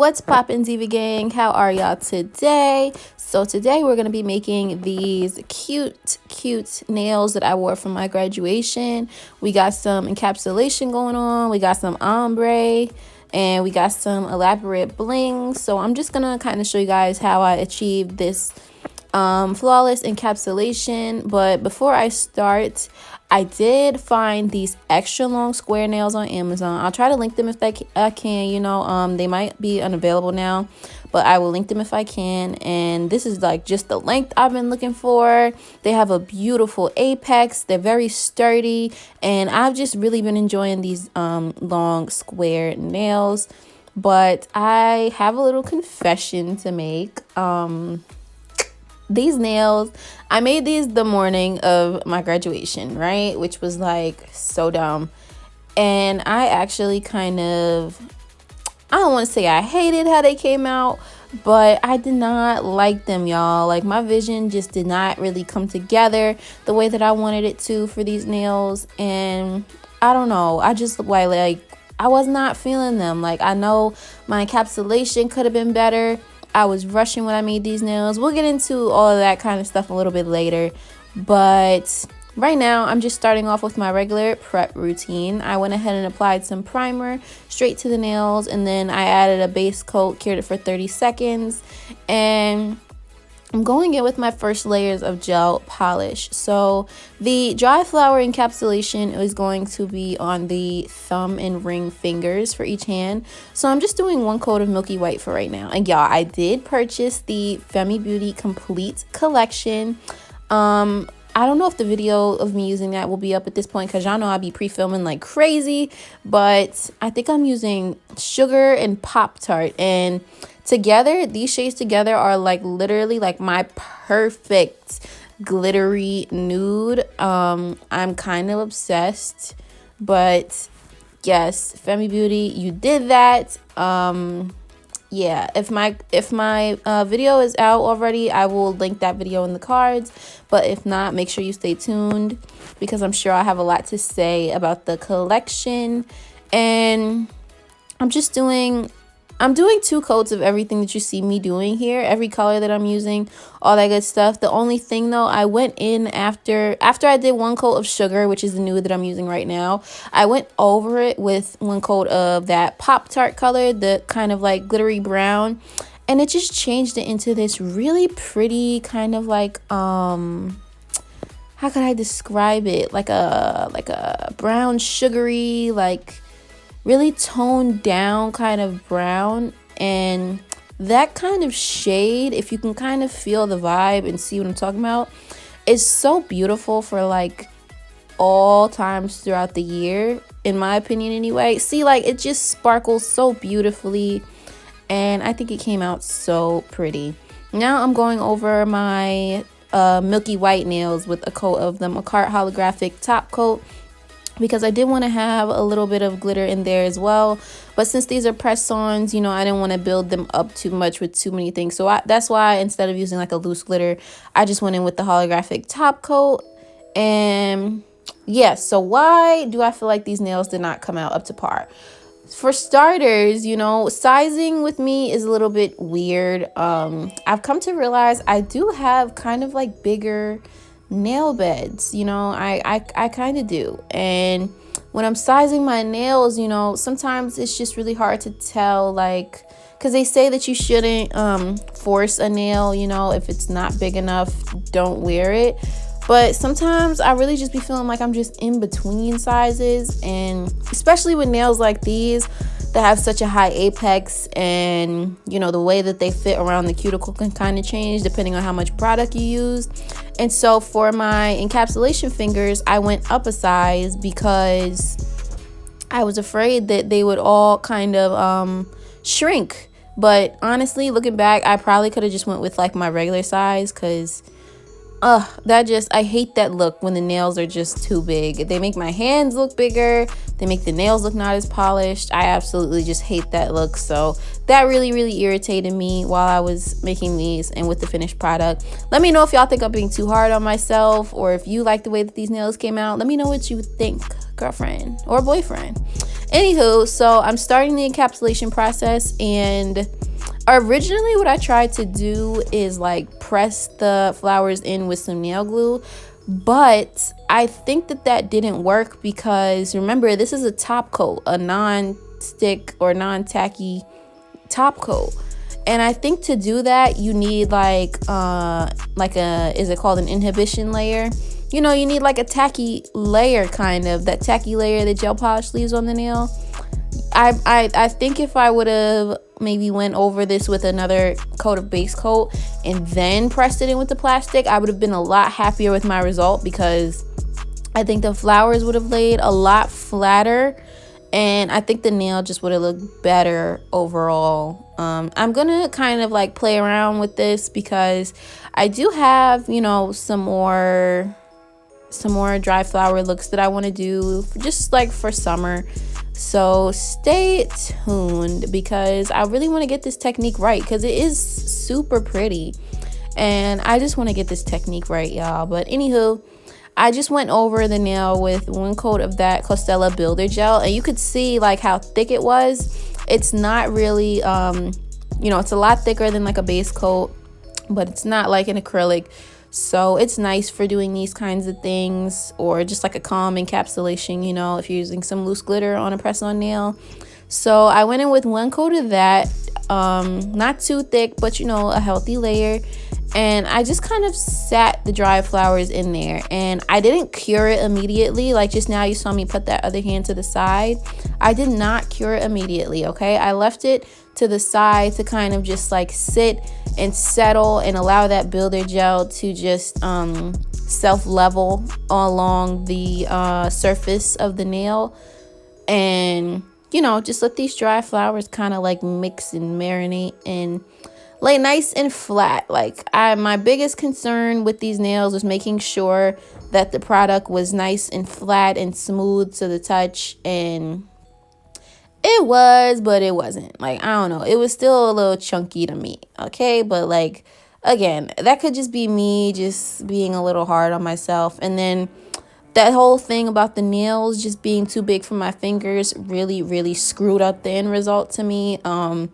What's poppin', Diva gang? How are y'all today? So today we're going to be making these cute nails that I wore from my graduation. We got some encapsulation going on. We got some ombre. And we got some elaborate bling. So I'm just going to kind of show you guys how I achieved this flawless encapsulation. But before I start, I did find these extra long square nails on Amazon. I'll try to link them if I can, you know. They might be unavailable now, but I will link them if I can. And this is like just the length I've been looking for. They have a beautiful apex. They're very sturdy, and I've just really been enjoying these long square nails. But I have a little confession to make. These nails, I made these the morning of my graduation, right? Which was like so dumb. And I actually kind of, I don't want to say I hated how they came out, but I did not like them, y'all. Like, my vision just did not really come together the way that I wanted it to for these nails. And I don't know, I just like I was not feeling them. Like, I know my encapsulation could have been better. I was rushing when I made these nails. We'll get into all of that kind of stuff a little bit later. But right now, I'm just starting off with my regular prep routine. I went ahead and applied some primer straight to the nails. And then I added a base coat, cured it for 30 seconds. And I'm going in with my first layers of gel polish. So the dry flower encapsulation is going to be on the thumb and ring fingers for each hand. So I'm just doing one coat of milky white for right now. And y'all, I did purchase the Femi Beauty Complete Collection. I don't know if the video of me using that will be up at this point, because y'all know I'll be pre-filming like crazy. But I think I'm using Sugar and Pop-Tart, and together, these shades together are like literally like my perfect glittery nude. I'm kind of obsessed, but yes, Femi Beauty, you did that. Yeah, if my video is out already, I will link that video in the cards. But if not, make sure you stay tuned, because I'm sure I have a lot to say about the collection. And I'm doing 2 coats of everything that you see me doing here, every color that I'm using, all that good stuff. The only thing though, I went in after I did 1 coat of Sugar, which is the nude that I'm using right now. I went over it with 1 coat of that Pop-Tart color, the kind of like glittery brown, and it just changed it into this really pretty kind of like how could I describe it? Like a brown sugary, like really toned down kind of brown. And that kind of shade, if you can kind of feel the vibe and see what I'm talking about, is so beautiful for like all times throughout the year, in my opinion anyway. See, like, it just sparkles so beautifully, and I think it came out so pretty. Now I'm going over my milky white nails with a coat of the Macart holographic top coat, because I did want to have a little bit of glitter in there as well. But since these are press-ons, you know, I didn't want to build them up too much with too many things. So that's why, instead of using like a loose glitter, I just went in with the holographic top coat. And yeah, so why do I feel like these nails did not come out up to par? For starters, you know, sizing with me is a little bit weird. I've come to realize I do have kind of like bigger nail beds, you know. I kind of do. And when I'm sizing my nails, you know, sometimes it's just really hard to tell, like, because they say that you shouldn't force a nail, you know. If it's not big enough, don't wear it. But sometimes I really just be feeling like I'm just in between sizes, and especially with nails like these that have such a high apex, and you know, the way that they fit around the cuticle can kind of change depending on how much product you use. And so for my encapsulation fingers, I went up a size because I was afraid that they would all kind of shrink. But honestly, looking back, I probably could have just went with like my regular size, because I hate that look when the nails are just too big. They make my hands look bigger. They make the nails look not as polished. I absolutely just hate that look. So that really irritated me while I was making these and with the finished product. Let me know if y'all think I'm being too hard on myself, or if you like the way that these nails came out. Let me know what you think, girlfriend or boyfriend. Anywho, so I'm starting the encapsulation process, and originally what I tried to do is like press the flowers in with some nail glue, but I think that didn't work because remember, this is a top coat, a non-stick or non-tacky top coat. And I think to do that you need like a, is it called an inhibition layer? You know, you need like a tacky layer, kind of that tacky layer that gel polish leaves on the nail. I think if I would have maybe went over this with another coat of base coat and then pressed it in with the plastic, I would have been a lot happier with my result, because I think the flowers would have laid a lot flatter, and I think the nail just would have looked better overall. I'm gonna kind of like play around with this because I do have, you know, some more dry flower looks that I want to do just like for summer. So stay tuned, because I really want to get this technique right, because it is super pretty and I just want to get this technique right, y'all. But anywho, I just went over the nail with one coat of that Costella builder gel, and you could see like how thick it was. It's not really you know, it's a lot thicker than like a base coat, but it's not like an acrylic. So it's nice for doing these kinds of things, or just like a calm encapsulation, you know, if you're using some loose glitter on a press-on nail. So I went in with one coat of that, not too thick, but you know, a healthy layer. And I just kind of sat the dry flowers in there, and I didn't cure it immediately. Like just now you saw me put that other hand to the side. I did not cure it immediately, okay? I left it to the side to kind of just like sit and settle and allow that builder gel to just self-level along the surface of the nail, and you know, just let these dry flowers kind of like mix and marinate and lay nice and flat. Like my biggest concern with these nails was making sure that the product was nice and flat and smooth to the touch, and it was, but it wasn't. Like, I don't know, it was still a little chunky to me, okay? But like, again, that could just be me just being a little hard on myself. And then that whole thing about the nails just being too big for my fingers really screwed up the end result to me. I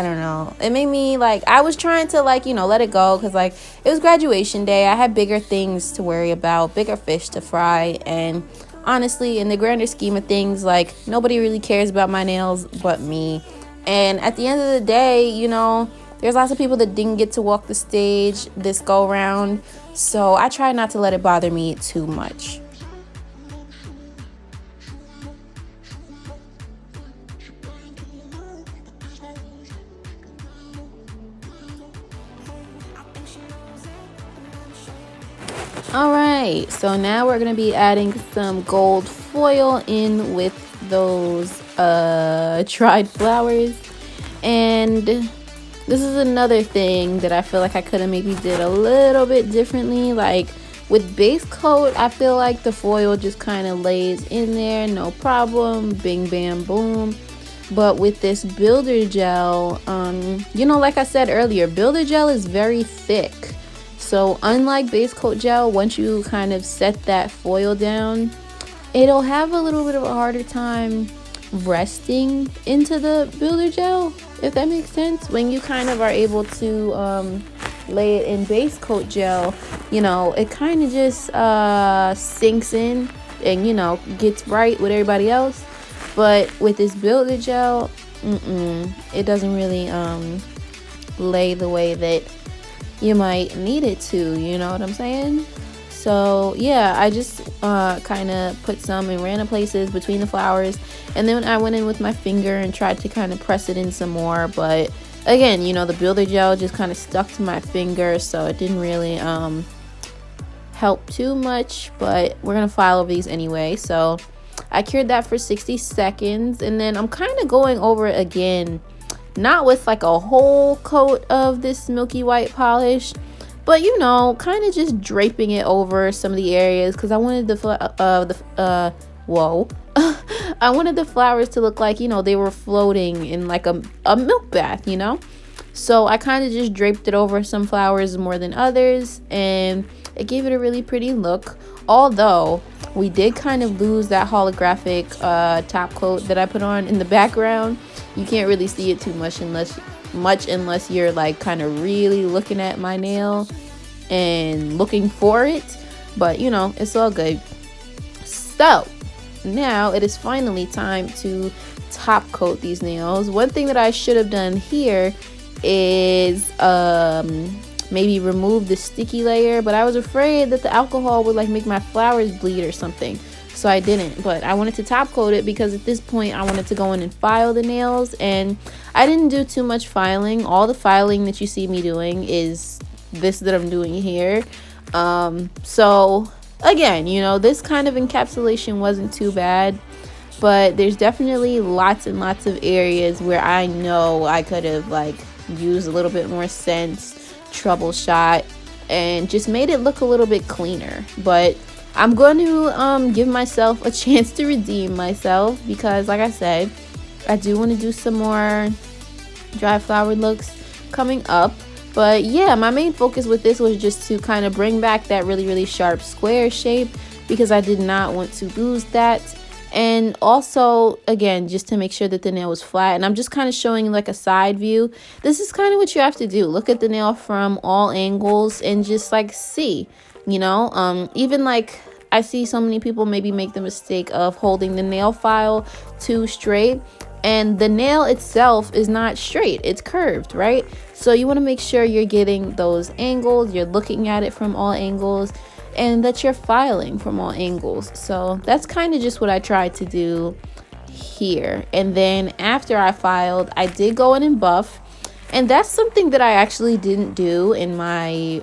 don't know, it made me like, I was trying to like, you know, let it go, because like it was graduation day. I had bigger things to worry about, bigger fish to fry, and honestly, in the grander scheme of things, like nobody really cares about my nails but me. And at the end of the day, you know, there's lots of people that didn't get to walk the stage this go round, so I try not to let it bother me too much. All right, so now we're going to be adding some gold foil in with those dried flowers. And this is another thing that I feel like I could have maybe did a little bit differently. Like with base coat, I feel like the foil just kind of lays in there, no problem, bing bam boom. But with this builder gel, you know, like I said earlier, builder gel is very thick. So unlike base coat gel, once you kind of set that foil down, it'll have a little bit of a harder time resting into the builder gel, if that makes sense. When you kind of are able to lay it in base coat gel, you know, it kind of just sinks in and, you know, gets right with everybody else. But with this builder gel, it doesn't really lay the way that you might need it to, you know what I'm saying? So yeah, I just kind of put some in random places between the flowers, and then I went in with my finger and tried to kind of press it in some more. But again, you know, the builder gel just kind of stuck to my finger, so it didn't really help too much. But we're gonna file over these anyway. So I cured that for 60 seconds, and then I'm kind of going over it again, not with like a whole coat of this milky white polish, but you know, kind of just draping it over some of the areas, because I wanted I wanted the flowers to look like, you know, they were floating in like a milk bath, you know. So I kind of just draped it over some flowers more than others, and it gave it a really pretty look. Although We did kind of lose that holographic top coat that I put on in the background. You can't really see it too much unless you're like kind of really looking at my nail and looking for it, but you know, it's all good. So now it is finally time to top coat these nails. One thing that I should have done here is maybe remove the sticky layer, but I was afraid that the alcohol would like make my flowers bleed or something, so I didn't. But I wanted to top coat it because at this point I wanted to go in and file the nails, and I didn't do too much filing. All the filing that you see me doing is this that I'm doing here. So again, you know, this kind of encapsulation wasn't too bad, but there's definitely lots and lots of areas where I know I could have like used a little bit more sense, troubleshot, and just made it look a little bit cleaner. But I'm going to give myself a chance to redeem myself, because like I said, I do want to do some more dry flower looks coming up. But yeah, my main focus with this was just to kind of bring back that really sharp square shape, because I did not want to lose that. And also, again, just to make sure that the nail was flat. And I'm just kind of showing like a side view. This is kind of what you have to do. Look at the nail from all angles and just like see, you know, even like I see so many people maybe make the mistake of holding the nail file too straight, and the nail itself is not straight, it's curved, right? So you want to make sure you're getting those angles, you're looking at it from all angles, and that you're filing from all angles. So that's kind of just what I tried to do here. And then after I filed, I did go in and buff, and that's something that I actually didn't do in my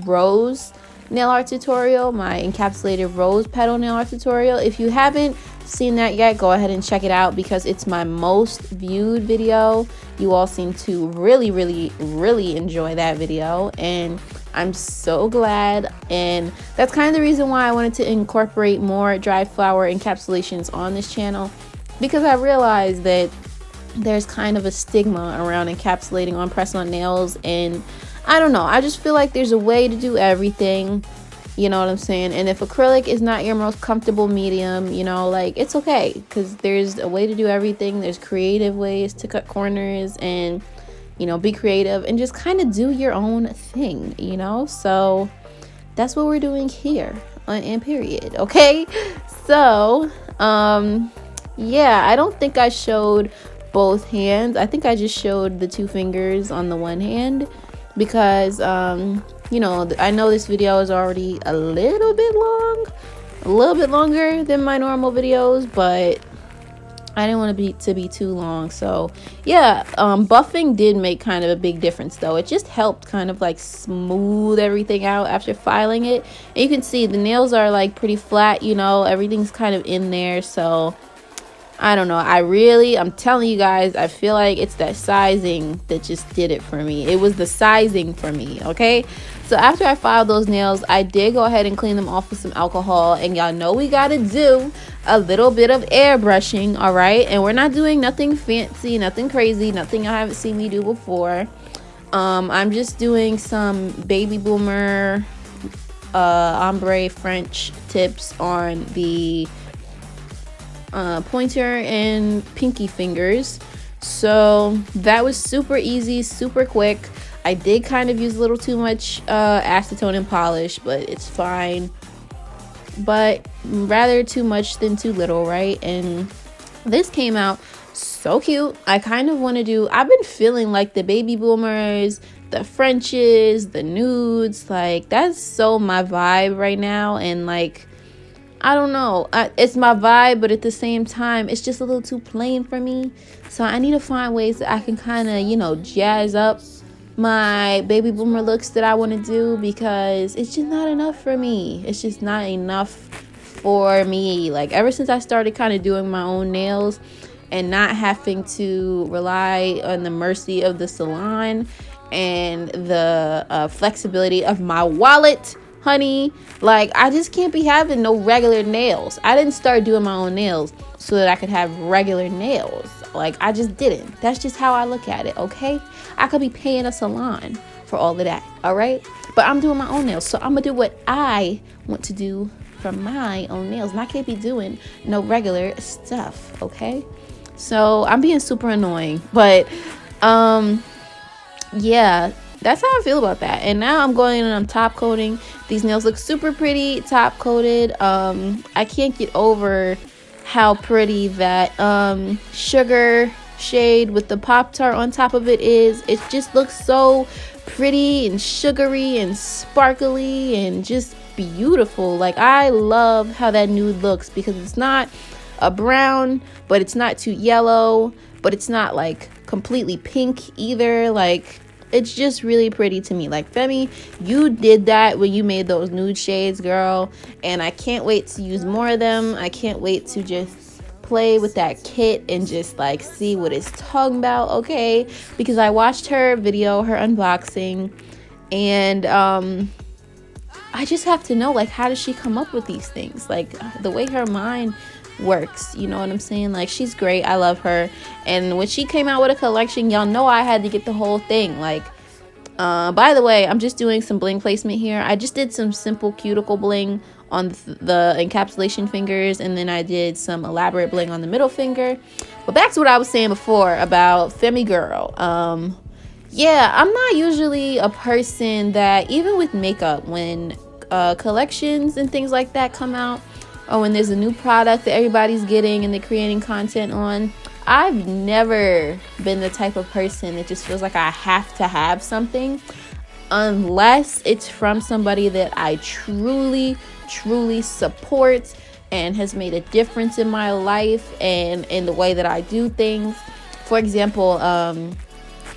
rose nail art tutorial, my encapsulated rose petal nail art tutorial. If you haven't seen that yet, go ahead and check it out, because it's my most viewed video. You all seem to really enjoy that video, and I'm so glad. And that's kind of the reason why I wanted to incorporate more dry flower encapsulations on this channel, because I realized that there's kind of a stigma around encapsulating on press-on nails, and I don't know, I just feel like there's a way to do everything, you know what I'm saying? And if acrylic is not your most comfortable medium, you know, like, it's okay, because there's a way to do everything. There's creative ways to cut corners and, you know, be creative and just kind of do your own thing, you know? So that's what we're doing here and period. Okay, so yeah, I don't think I showed both hands. I think I just showed the 2 fingers on the one hand, because you know, I know this video is already a little bit long, a little bit longer than my normal videos, but I didn't want to be too long. So yeah, buffing did make kind of a big difference though. It just helped kind of like smooth everything out after filing it. And you can see the nails are like pretty flat, you know, everything's kind of in there. So I don't know, I'm telling you guys, I feel like it's that sizing that just did it for me. It was the sizing for me, okay? So after I filed those nails, I did go ahead and clean them off with some alcohol, and y'all know we gotta do a little bit of airbrushing, all right? And we're not doing nothing fancy, nothing crazy, nothing I haven't seen me do before. I'm just doing some baby boomer ombre French tips on the pointer and pinky fingers. So that was super easy, super quick. I did kind of use a little too much acetone and polish, but it's fine. But rather too much than too little, right? And this came out so cute. I kind of want to do, I've been feeling like the baby boomers, the Frenches, the nudes, like that's so my vibe right now. And like, I don't know, it's my vibe, but at the same time, it's just a little too plain for me. So I need to find ways that I can kind of, you know, jazz up my baby boomer looks that I want to do, because it's just not enough for me. It's just not enough for me. Like, ever since I started kind of doing my own nails and not having to rely on the mercy of the salon and the flexibility of my wallet, honey, like, I just can't be having no regular nails. I didn't start doing my own nails so that I could have regular nails. Like, I just didn't. That's just how I look at it, okay? I could be paying a salon for all of that, all right? But I'm doing my own nails, so I'm gonna do what I want to do for my own nails, and I can't be doing no regular stuff, okay? So I'm being super annoying, but yeah, that's how I feel about that. And now I'm going in and I'm top coating. These nails look super pretty top coated. I can't get over how pretty that sugar shade with the Pop-Tart on top of it is. It just looks so pretty and sugary and sparkly and just beautiful. Like, I love how that nude looks, because it's not a brown, but it's not too yellow, but it's not like completely pink either. Like, it's just really pretty to me. Like, Femi, you did that when you made those nude shades, girl, and I can't wait to use more of them. I can't wait to just play with that kit and just like see what it's talking about, okay? Because I watched her video, her unboxing, and I just have to know, like, how does she come up with these things? Like, the way her mind works, you know what I'm saying? Like, she's great. I love her. And when she came out with a collection, y'all know I had to get the whole thing. Like, by the way, I'm just doing some bling placement here. I just did some simple cuticle bling on the encapsulation fingers, and then I did some elaborate bling on the middle finger. But back to what I was saying before about Femi girl. Yeah, I'm not usually a person that, even with makeup, when collections and things like that come out, or when there's a new product that everybody's getting and they're creating content on, I've never been the type of person that just feels like I have to have something unless it's from somebody that I truly support and has made a difference in my life and in the way that I do things. For example,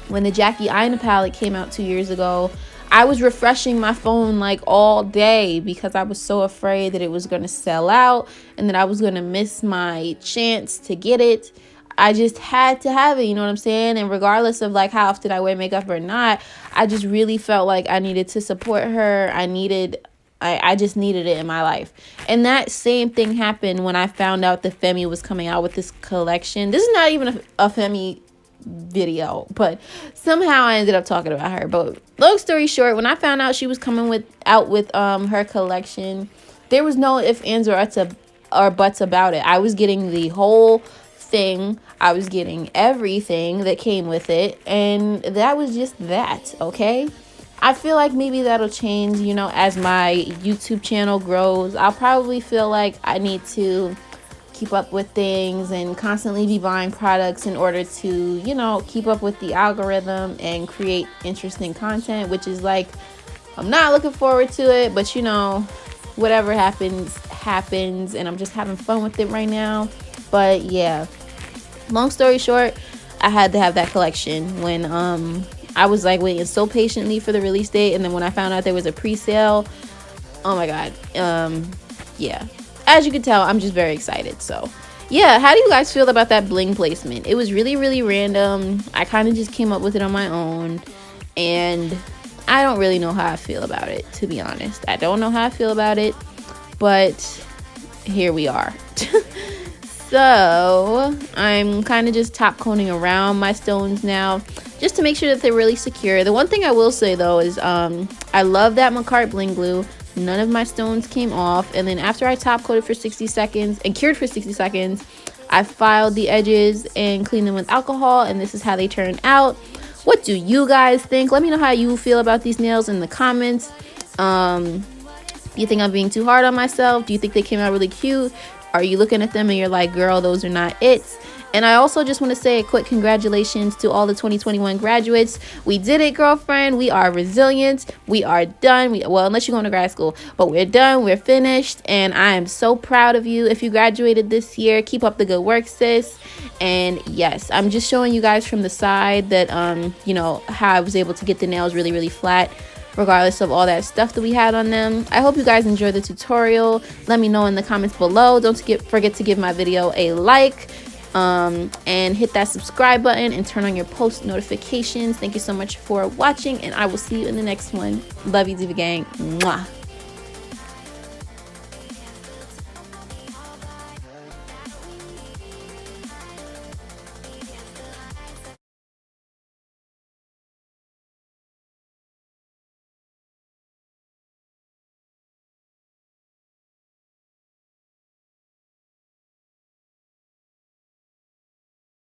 when the Jackie Aina palette came out 2 years ago, I was refreshing my phone like all day because I was so afraid that it was going to sell out and that I was going to miss my chance to get it. I just had to have it, you know what I'm saying? And regardless of like how often I wear makeup or not, I just really felt like I needed to support her. I just needed it in my life. And that same thing happened when I found out that Femi was coming out with this collection. This is not even a Femi video, but somehow I ended up talking about her. But long story short, when I found out she was coming out with her collection, there was no ifs, ands, or buts about it. I was getting the whole thing. I was getting everything that came with it, and that was just that, okay? I feel like maybe that'll change, you know, as my YouTube channel grows. I'll probably feel like I need to keep up with things and constantly be buying products in order to, you know, keep up with the algorithm and create interesting content, which is like, I'm not looking forward to it, but you know, whatever happens, and I'm just having fun with it right now. But yeah, long story short, I had to have that collection when I was like waiting so patiently for the release date, and then when I found out there was a pre-sale, oh my god, yeah, as you can tell, I'm just very excited. So yeah, how do you guys feel about that bling placement? It was really random. I kind of just came up with it on my own, and I don't really know how I feel about it, to be honest. I don't know how I feel about it, but here we are. So I'm kind of just top coating around my stones now, just to make sure that they're really secure. The one thing I will say though is I love that Macart bling glue. None of my stones came off. And then after I top coated for 60 seconds and cured for 60 seconds, I filed the edges and cleaned them with alcohol, and this is how they turned out. What do you guys think? Let me know how you feel about these nails in the comments. Do you think I'm being too hard on myself? Do you think they came out really cute? Are you looking at them and you're like, girl, those are not it? And I also just want to say a quick congratulations to all the 2021 graduates. We did it, girlfriend. We are resilient. We are done. Well, unless you're going to grad school, but we're done. We're finished. And I am so proud of you. If you graduated this year, keep up the good work, sis. And yes, I'm just showing you guys from the side that, you know, how I was able to get the nails really flat, regardless of all that stuff that we had on them. I hope you guys enjoyed the tutorial. Let me know in the comments below. Don't forget to give my video a like, and hit that subscribe button and turn on your post notifications. Thank you so much for watching, and I will see you in the next one. Love you, Diva Gang. Mwah.